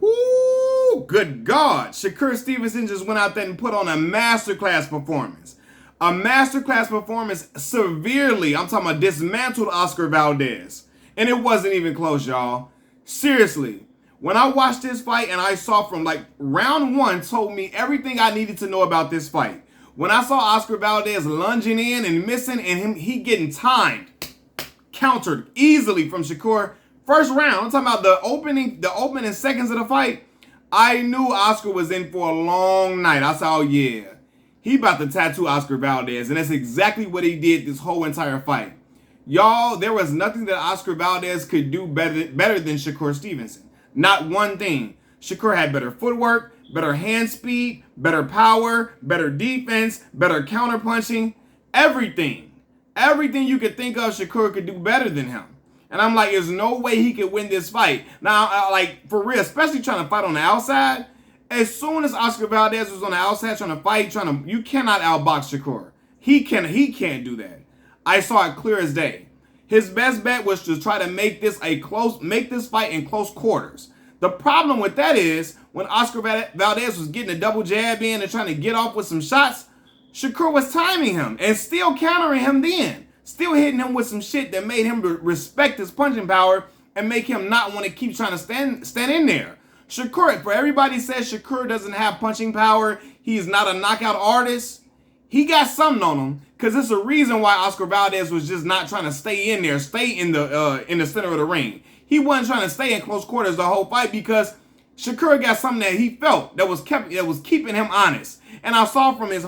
Whoo, good God. Shakur Stevenson just went out there and put on a masterclass performance. A masterclass performance severely, I'm talking about dismantled Oscar Valdez. And it wasn't even close, y'all. Seriously. When I watched this fight and I saw from like round one told me everything I needed to know about this fight. When I saw Oscar Valdez lunging in and missing and he getting timed, countered easily from Shakur. First round, I'm talking about the opening seconds of the fight. I knew Oscar was in for a long night. I said, oh yeah, he about to tattoo Oscar Valdez, and that's exactly what he did this whole entire fight. Y'all, there was nothing that Oscar Valdez could do better than Shakur Stevenson. Not one thing. Shakur had better footwork, better hand speed, better power, better defense, better counterpunching, everything. Everything you could think of, Shakur could do better than him. And I'm like, there's no way he could win this fight. Now, like, for real, especially trying to fight on the outside, as soon as Oscar Valdez was on the outside trying to fight, you cannot outbox Shakur. He can't do that. I saw it clear as day. His best bet was to try to make this fight in close quarters. The problem with that is when Oscar Valdez was getting a double jab in and trying to get off with some shots, Shakur was timing him and still countering him then. Still hitting him with some shit that made him respect his punching power and make him not want to keep trying to stand in there. Shakur, for everybody says Shakur doesn't have punching power, he's not a knockout artist, he got something on him, because it's a reason why Oscar Valdez was just not trying to stay in there, stay in the center of the ring. He wasn't trying to stay in close quarters the whole fight because Shakur got something that he felt that was keeping him honest. And I saw from his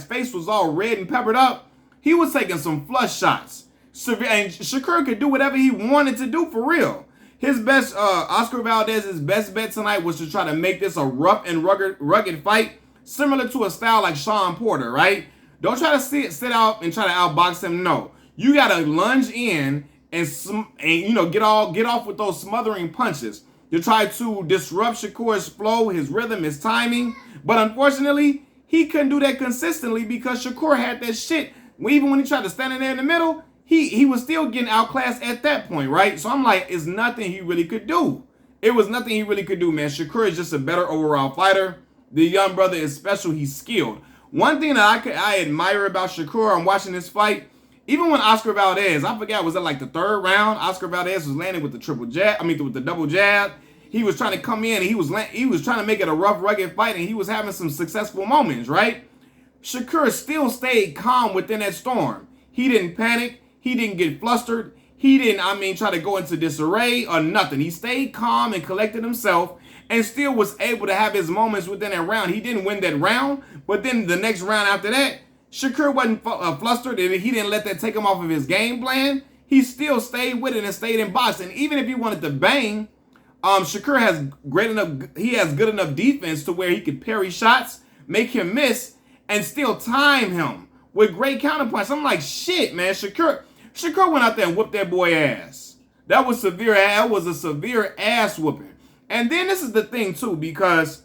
face was all red and peppered up. He was taking some flush shots. And Shakur could do whatever he wanted to do for real. His best, Oscar Valdez's best bet tonight was to try to make this a rough and rugged fight, similar to a style like Sean Porter, right? Don't try to sit out and try to outbox him. No, you gotta lunge in and get off with those smothering punches to try to disrupt Shakur's flow, his rhythm, his timing. But unfortunately, he couldn't do that consistently because Shakur had that shit. Even when he tried to stand in there in the middle, he was still getting outclassed at that point, right? So I'm like, it's nothing he really could do. It was nothing he really could do, man. Shakur is just a better overall fighter. The young brother is special. He's skilled. One thing that I admire about Shakur, I'm watching this fight, even when Oscar Valdez, I forgot, was it like the third round? Oscar Valdez was landing with with the double jab. He was trying to come in and he was trying to make it a rough, rugged fight, and he was having some successful moments, right? Shakur still stayed calm within that storm. He didn't panic. He didn't get flustered. He didn't, try to go into disarray or nothing. He stayed calm and collected himself and still was able to have his moments within that round. He didn't win that round, but then the next round after that, Shakur wasn't flustered. He didn't let that take him off of his game plan. He still stayed with it and stayed in box. And even if he wanted to bang, Shakur has good enough defense to where he could parry shots, make him miss, and still time him with great counterpunch. I'm like, shit, man. Shakur went out there and whooped that boy ass. That was severe. That was a severe ass whooping. And then this is the thing too, because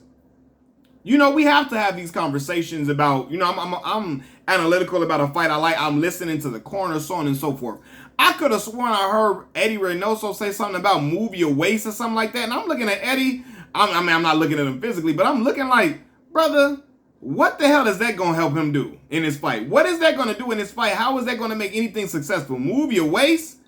we have to have these conversations about, I'm analytical about a fight I like. I'm listening to the corner, so on and so forth. I could have sworn I heard Eddie Reynoso say something about move your waist or something like that. And I'm looking at Eddie. I'm not looking at him physically, but I'm looking like, brother, what the hell is that going to help him do in this fight? What is that going to do in this fight? How is that going to make anything successful? Move your waist?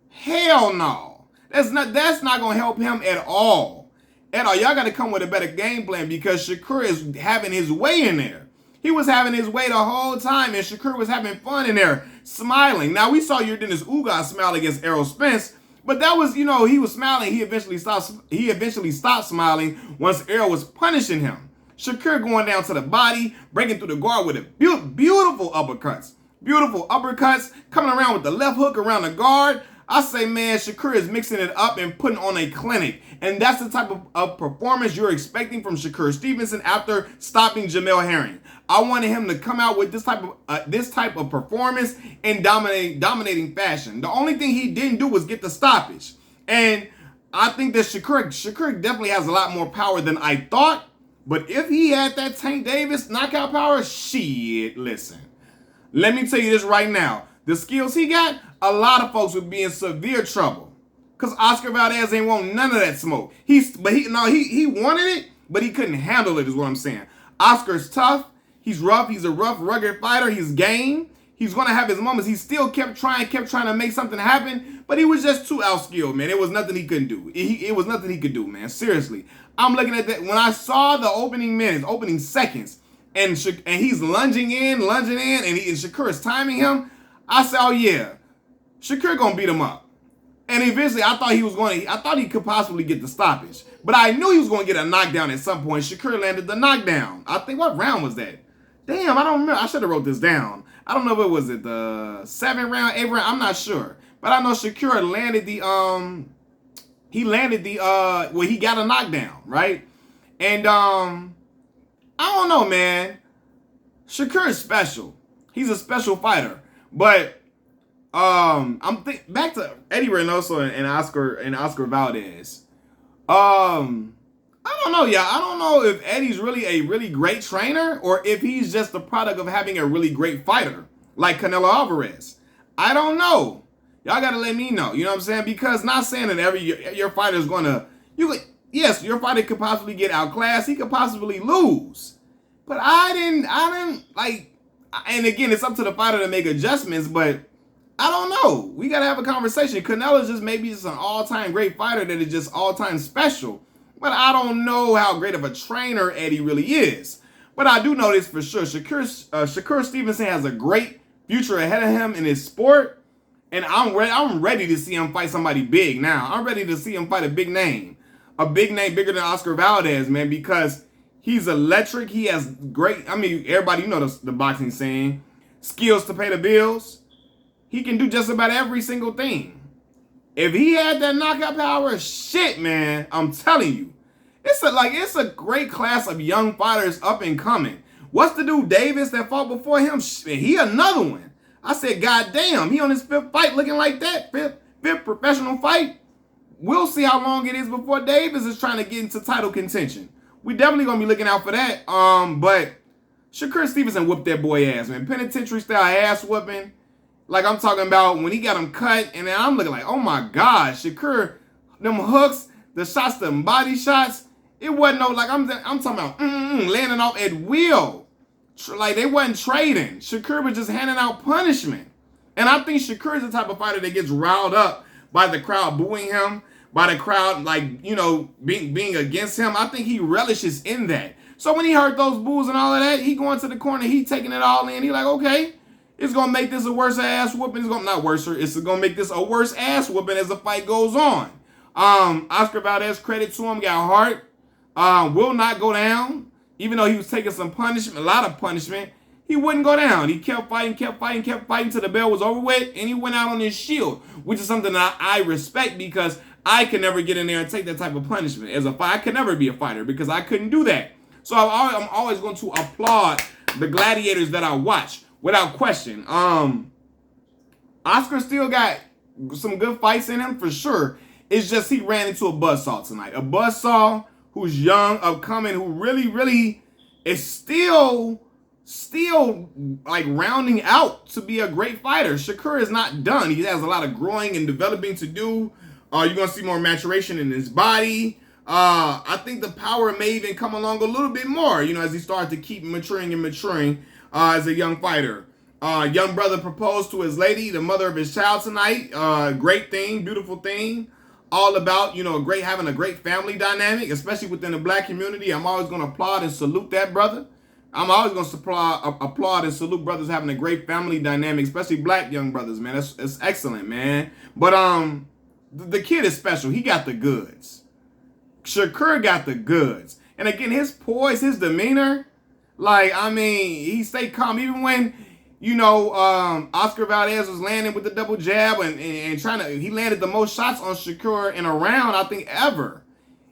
Hell no. That's not going to help him at all. Y'all got to come with a better game plan because Shakur is having his way in there. He was having his way the whole time, and Shakur was having fun in there, smiling. Now, we saw Yordenis Ugas smile against Errol Spence, but that was, he was smiling. He eventually stopped smiling once Errol was punishing him. Shakur going down to the body, breaking through the guard with a beautiful uppercuts. Beautiful uppercuts, coming around with the left hook around the guard. I say, man, Shakur is mixing it up and putting on a clinic. And that's the type of performance you're expecting from Shakur Stevenson after stopping Jamel Herring. I wanted him to come out with this type of performance in dominating fashion. The only thing he didn't do was get the stoppage. And I think that Shakur definitely has a lot more power than I thought. But if he had that Tank Davis knockout power, shit, listen. Let me tell you this right now. The skills he got, a lot of folks would be in severe trouble. Cause Oscar Valdez ain't want none of that smoke. He wanted it, but he couldn't handle it, is what I'm saying. Oscar's tough. He's rough. He's a rough, rugged fighter. He's game. He's gonna have his moments. He still kept trying to make something happen, but he was just too outskilled, man. It was nothing he couldn't do. It was nothing he could do, man. Seriously. I'm looking at that. When I saw the opening minutes, opening seconds, and he's lunging in, and Shakur is timing him, I said, oh yeah, Shakur gonna beat him up. And eventually, I thought he could possibly get the stoppage. But I knew he was going to get a knockdown at some point. Shakur landed the knockdown. I think, what round was that? Damn, I don't remember. I should have wrote this down. I don't know if it was the 7th round, 8th round. I'm not sure. But I know Shakur landed he got a knockdown, right? And I don't know, man. Shakur is special. He's a special fighter. But back to Eddie Reynoso and Oscar Valdez. I don't know, y'all. I don't know if Eddie's really a really great trainer or if he's just the product of having a really great fighter like Canelo Alvarez. I don't know. Y'all gotta let me know. You know what I'm saying? Because not saying that your fighter is gonna. Yes, your fighter could possibly get outclassed. He could possibly lose. But I didn't like. And again, it's up to the fighter to make adjustments, but I don't know. We got to have a conversation. Canelo's just maybe just an all-time great fighter that is just all-time special. But I don't know how great of a trainer Eddie really is. But I do know this for sure. Shakur Stevenson has a great future ahead of him in his sport. And I'm ready to see him fight somebody big now. I'm ready to see him fight a big name. A big name bigger than Oscar Valdez, man, because he's electric. He has great, everybody, you know the boxing saying, skills to pay the bills. He can do just about every single thing. If he had that knockout power, shit, man, I'm telling you. It's a great class of young fighters up and coming. What's the dude Davis that fought before him? He another one. I said, God damn, he on his 5th fight looking like that. Fifth professional fight. We'll see how long it is before Davis is trying to get into title contention. We definitely gonna be looking out for that. But Shakur Stevenson whooped that boy ass, man. Penitentiary style ass whooping. Like I'm talking about when he got him cut, and then I'm looking like, oh my God, Shakur, them hooks, the shots, them body shots, it wasn't no, like I'm talking about landing off at will. Like they wasn't trading. Shakur was just handing out punishment. And I think Shakur is the type of fighter that gets riled up by the crowd booing him, by the crowd, like, being against him. I think he relishes in that. So when he heard those boos and all of that, he going to the corner, he taking it all in. He like, okay. It's going to make this a worse ass whooping. It's going to make this a worse ass whooping as the fight goes on. Oscar Valdez, credit to him, got heart. Will not go down. Even though he was taking some punishment, a lot of punishment, he wouldn't go down. He kept fighting till the bell was over with, and he went out on his shield, which is something that I respect because I can never get in there and take that type of punishment. As a fighter, I could never be a fighter because I couldn't do that. So I'm always going to applaud the gladiators that I watch. Without question. Oscar still got some good fights in him for sure. It's just he ran into a buzzsaw tonight. A buzzsaw who's young, upcoming, who really, really is still like rounding out to be a great fighter. Shakur is not done. He has a lot of growing and developing to do. You're going to see more maturation in his body. I think the power may even come along a little bit more, as he starts to keep maturing as a young fighter. Young brother proposed to his lady, the mother of his child tonight. Great thing, beautiful thing. All about, having a great family dynamic, especially within the black community. I'm always going to applaud and salute that brother. I'm always going to applaud and salute brothers having a great family dynamic, especially black young brothers, man. It's excellent, man. But the kid is special. He got the goods. Shakur got the goods. And again, his poise, his demeanor, he stayed calm. Even when, Oscar Valdez was landing with the double jab and he landed the most shots on Shakur in a round, I think, ever.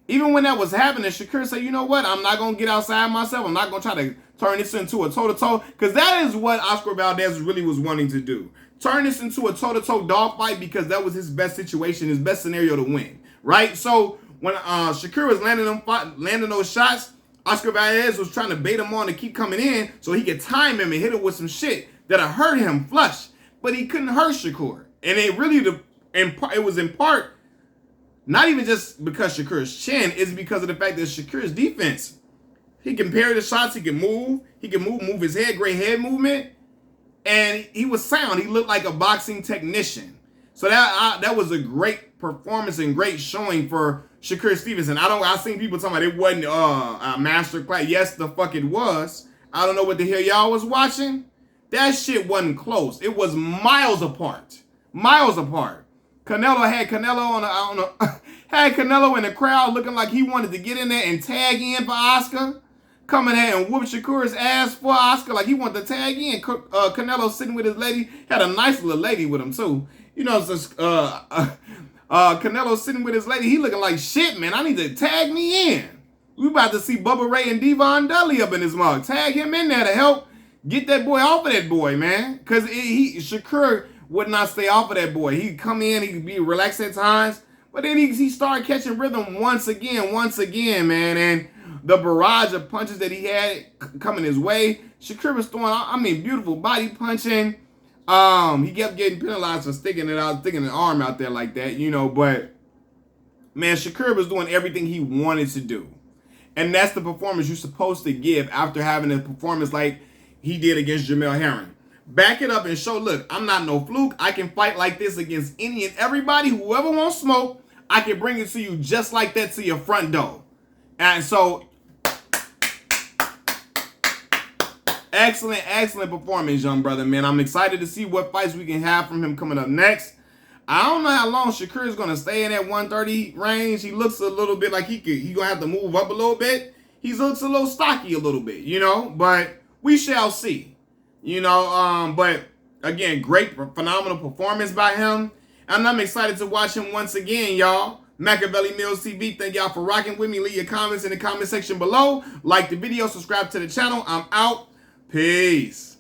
Even when that was happening, Shakur said, you know what? I'm not going to get outside myself. I'm not going to try to turn this into a toe-to-toe. Because that is what Oscar Valdez really was wanting to do. Turn this into a toe-to-toe dogfight because that was his best situation, his best scenario to win. Right? So when Shakur was landing those shots, Oscar Valdez was trying to bait him on to keep coming in so he could time him and hit him with some shit that'll hurt him flush. But he couldn't hurt Shakur. And it really, it was in part Not even just because Shakur's chin, it's because of the fact that Shakur's defense. He can parry the shots, he can move his head, great head movement, and he was sound. He looked like a boxing technician. So that was a great performance and great showing for Shakur Stevenson. I seen people talking about it wasn't a master class. Yes, the fuck it was. I don't know what the hell y'all was watching. That shit wasn't close. It was miles apart. Miles apart. Canelo had Canelo in the crowd looking like he wanted to get in there and tag in for Oscar. Coming there and whoop Shakur's ass for Oscar like he wanted to tag in. Canelo sitting with his lady. Had a nice little lady with him too. You know, Canelo sitting with his lady. He looking like shit, man. I need to tag me in. We about to see Bubba Ray and Devon Dudley up in his mug. Tag him in there to help get that boy off of that boy, man. Because Shakur would not stay off of that boy. He'd come in, he'd be relaxed at times. But then he started catching rhythm once again, man. And the barrage of punches that he had coming his way, Shakur was throwing, beautiful body punching. He kept getting penalized for sticking an arm out there like that, you know. But, man, Shakur was doing everything he wanted to do. And that's the performance you're supposed to give after having a performance like he did against Jamel Herring. Back it up and show, look, I'm not no fluke. I can fight like this against any and everybody. Whoever wants smoke, I can bring it to you just like that to your front door. And so, excellent performance, young brother, man. I'm excited to see what fights we can have from him coming up next. I don't know how long Shakur is going to stay in that 130 range. He looks a little bit like he going to have to move up a little bit. He looks a little stocky a little bit, you know, but we shall see, you know. But again, great, phenomenal performance by him. And I'm excited to watch him once again, y'all. Machiavelli Mills TV, thank y'all for rocking with me. Leave your comments in the comment section below. Like the video, subscribe to the channel. I'm out. Peace.